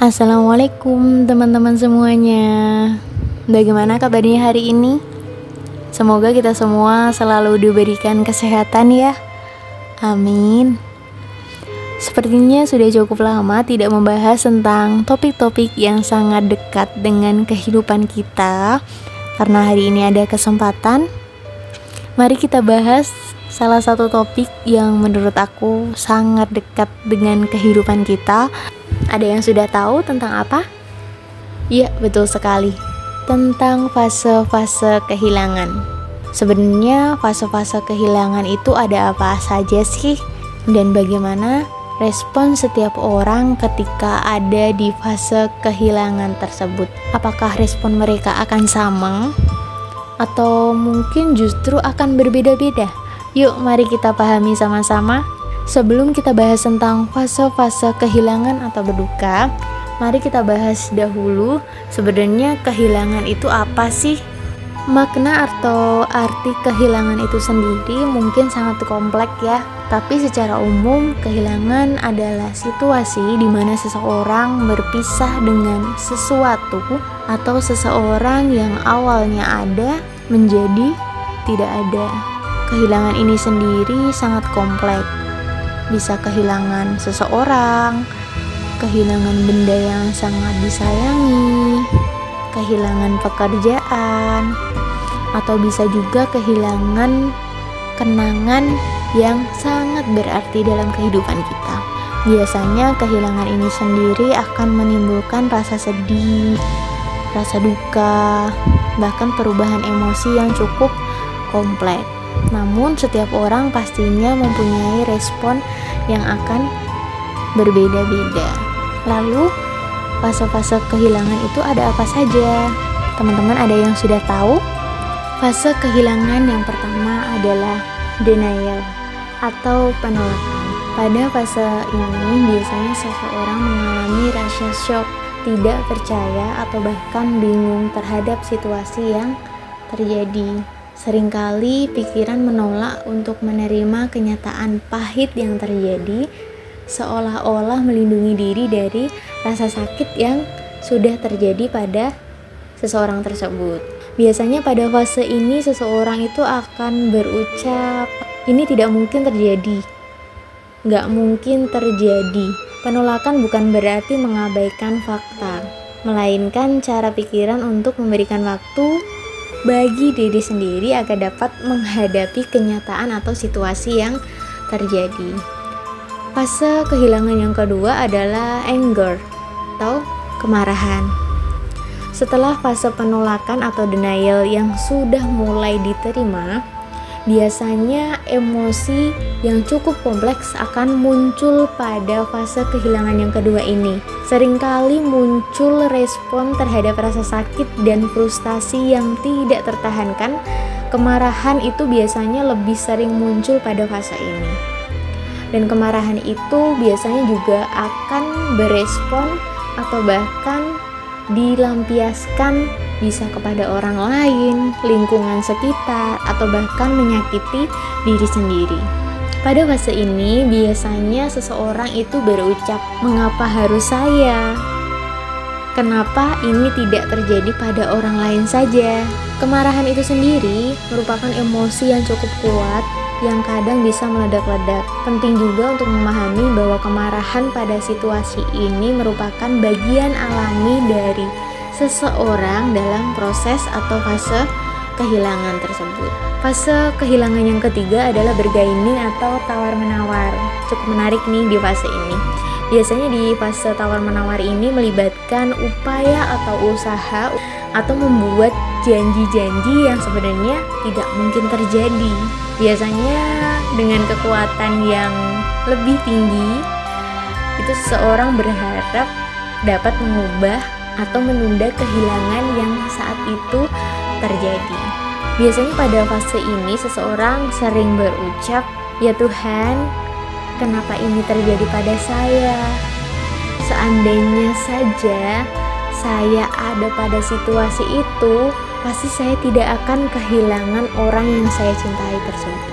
Assalamualaikum teman-teman semuanya. Bagaimana kabarnya hari ini? Semoga kita semua selalu diberikan kesehatan ya. Amin. Sepertinya sudah cukup lama tidak membahas tentang topik-topik yang sangat dekat dengan kehidupan kita. Karena hari ini ada kesempatan, mari kita bahas salah satu topik yang menurut aku sangat dekat dengan kehidupan kita. Ada yang sudah tahu tentang apa? Iya, betul sekali. Tentang fase-fase kehilangan. Sebenarnya fase-fase kehilangan itu ada apa saja sih? Dan bagaimana respon setiap orang ketika ada di fase kehilangan tersebut? Apakah respon mereka akan sama? Atau mungkin justru akan berbeda-beda? Yuk, mari kita pahami sama-sama. Sebelum kita bahas tentang fase-fase kehilangan atau berduka, mari kita bahas dahulu sebenarnya kehilangan itu apa sih? Makna atau arti kehilangan itu sendiri mungkin sangat kompleks ya. Tapi secara umum, kehilangan adalah situasi di mana seseorang berpisah dengan sesuatu atau seseorang yang awalnya ada menjadi tidak ada. Kehilangan ini sendiri sangat kompleks. Bisa kehilangan seseorang, kehilangan benda yang sangat disayangi, kehilangan pekerjaan, atau bisa juga kehilangan kenangan yang sangat berarti dalam kehidupan kita. Biasanya kehilangan ini sendiri akan menimbulkan rasa sedih, rasa duka, bahkan perubahan emosi yang cukup kompleks. Namun setiap orang pastinya mempunyai respon yang akan berbeda-beda. Lalu fase-fase kehilangan itu ada apa saja? Teman-teman ada yang sudah tahu? Fase kehilangan yang pertama adalah denial atau penolakan. Pada fase ini biasanya seseorang mengalami rasa shock, tidak percaya atau bahkan bingung terhadap situasi yang terjadi. Seringkali pikiran menolak untuk menerima kenyataan pahit yang terjadi, seolah-olah melindungi diri dari rasa sakit yang sudah terjadi pada seseorang tersebut. Biasanya pada fase ini seseorang itu akan berucap, ini tidak mungkin terjadi, nggak mungkin terjadi. Penolakan bukan berarti mengabaikan fakta, melainkan cara pikiran untuk memberikan waktu bagi diri sendiri agar dapat menghadapi kenyataan atau situasi yang terjadi. Fase kehilangan yang kedua adalah anger atau kemarahan. Setelah fase penolakan atau denial yang sudah mulai diterima, biasanya emosi yang cukup kompleks akan muncul pada fase kehilangan yang kedua ini. Seringkali muncul respon terhadap rasa sakit dan frustasi yang tidak tertahankan. Kemarahan itu biasanya lebih sering muncul pada fase ini. Dan kemarahan itu biasanya juga akan berespon atau bahkan dilampiaskan bisa kepada orang lain, lingkungan sekitar, atau bahkan menyakiti diri sendiri. Pada fase ini biasanya seseorang itu berucap, mengapa harus saya? Kenapa ini tidak terjadi pada orang lain saja? Kemarahan itu sendiri merupakan emosi yang cukup kuat yang kadang bisa meledak-ledak. Penting juga untuk memahami bahwa kemarahan pada situasi ini merupakan bagian alami dari seseorang dalam proses atau fase kehilangan tersebut. Fase kehilangan yang ketiga adalah bergaining atau tawar-menawar. Cukup menarik nih di fase ini. Biasanya di fase tawar-menawar ini melibatkan upaya atau usaha atau membuat janji-janji yang sebenarnya tidak mungkin terjadi. Biasanya dengan kekuatan yang lebih tinggi, itu seseorang berharap dapat mengubah atau menunda kehilangan yang saat itu terjadi. Biasanya pada fase ini seseorang sering berucap, ya Tuhan, kenapa ini terjadi pada saya? Seandainya saja saya ada pada situasi itu, pasti saya tidak akan kehilangan orang yang saya cintai tersebut.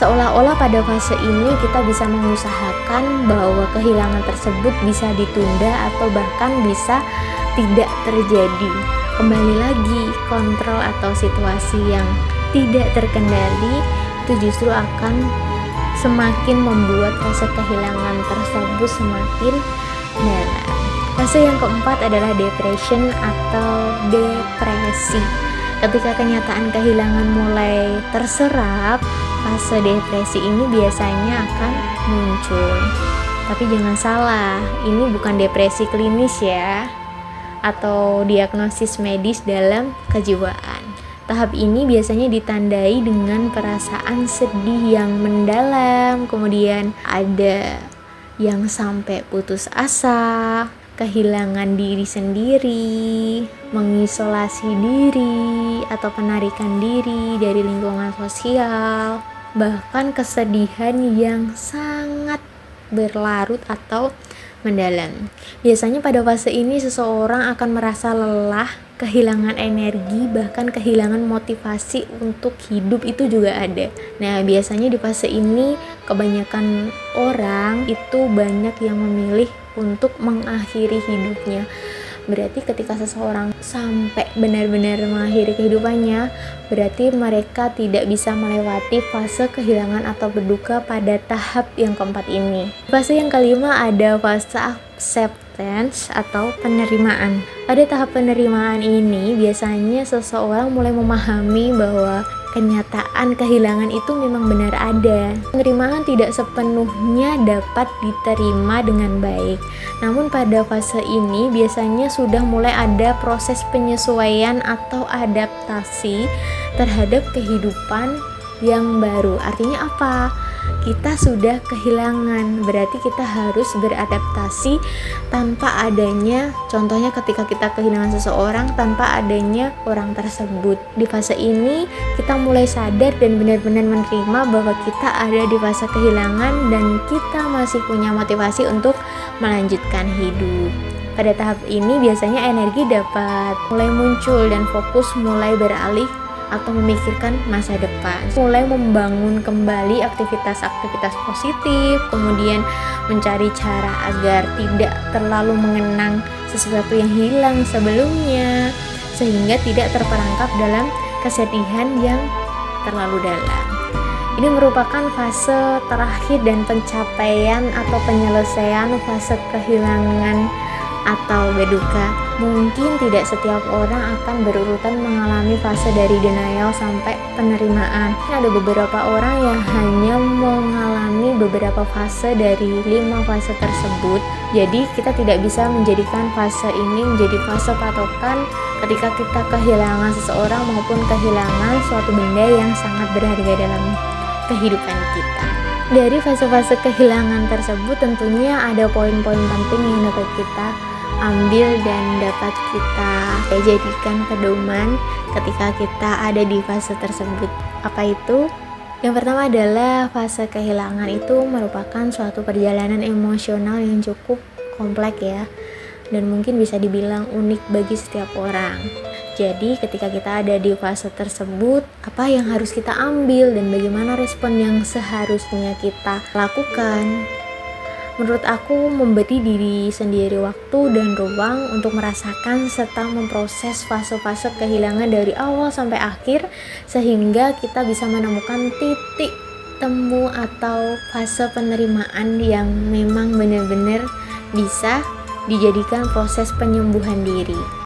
Seolah-olah pada fase ini kita bisa mengusahakan bahwa kehilangan tersebut bisa ditunda atau bahkan bisa tidak terjadi. Kembali lagi, kontrol atau situasi yang tidak terkendali itu justru akan semakin membuat fase kehilangan tersebut semakin dalam. Fase yang keempat adalah depression atau depresi. Ketika kenyataan kehilangan mulai terserap, fase depresi ini biasanya akan muncul. Tapi jangan salah, ini bukan depresi klinis ya, atau diagnosis medis dalam kejiwaan. Tahap ini biasanya ditandai dengan perasaan sedih yang mendalam, kemudian ada yang sampai putus asa, kehilangan diri sendiri, mengisolasi diri, atau penarikan diri dari lingkungan sosial, bahkan kesedihan yang sangat berlarut atau mendalam. Biasanya pada fase ini seseorang akan merasa lelah, kehilangan energi, bahkan kehilangan motivasi untuk hidup itu juga ada. Nah, biasanya di fase ini kebanyakan orang itu banyak yang memilih untuk mengakhiri hidupnya. Berarti ketika seseorang sampai benar-benar mengakhiri kehidupannya, berarti mereka tidak bisa melewati fase kehilangan atau berduka pada tahap yang keempat ini. Fase yang kelima ada fase acceptance atau penerimaan. Pada tahap penerimaan ini biasanya seseorang mulai memahami bahwa kenyataan kehilangan itu memang benar ada. Penerimaan tidak sepenuhnya dapat diterima dengan baik. Namun pada fase ini biasanya sudah mulai ada proses penyesuaian atau adaptasi terhadap kehidupan yang baru. Artinya apa? Kita sudah kehilangan, berarti kita harus beradaptasi tanpa adanya, contohnya ketika kita kehilangan seseorang tanpa adanya orang tersebut. Di fase ini kita mulai sadar dan benar-benar menerima bahwa kita ada di fase kehilangan dan kita masih punya motivasi untuk melanjutkan hidup. Pada tahap ini biasanya energi dapat mulai muncul dan fokus mulai beralih atau memikirkan masa depan, mulai membangun kembali aktivitas-aktivitas positif, kemudian mencari cara agar tidak terlalu mengenang sesuatu yang hilang sebelumnya, sehingga tidak terperangkap dalam kesedihan yang terlalu dalam. Ini merupakan fase terakhir dan pencapaian atau penyelesaian fase kehilangan atau berduka. Mungkin tidak setiap orang akan berurutan mengalami fase dari denial sampai penerimaan. Ada beberapa orang yang hanya mengalami beberapa fase dari 5 fase tersebut. Jadi kita tidak bisa menjadikan fase ini menjadi fase patokan ketika kita kehilangan seseorang maupun kehilangan suatu benda yang sangat berharga dalam kehidupan kita. Dari fase-fase kehilangan tersebut tentunya ada poin-poin penting yang dapat kita ambil dan dapat kita jadikan pedoman ketika kita ada di fase tersebut. Apa itu? Yang pertama adalah fase kehilangan itu merupakan suatu perjalanan emosional yang cukup kompleks ya, dan mungkin bisa dibilang unik bagi setiap orang. Jadi ketika kita ada di fase tersebut, apa yang harus kita ambil dan bagaimana respon yang seharusnya kita lakukan? Menurut aku, memberi diri sendiri waktu dan ruang untuk merasakan serta memproses fase-fase kehilangan dari awal sampai akhir, sehingga kita bisa menemukan titik temu atau fase penerimaan yang memang benar-benar bisa dijadikan proses penyembuhan diri.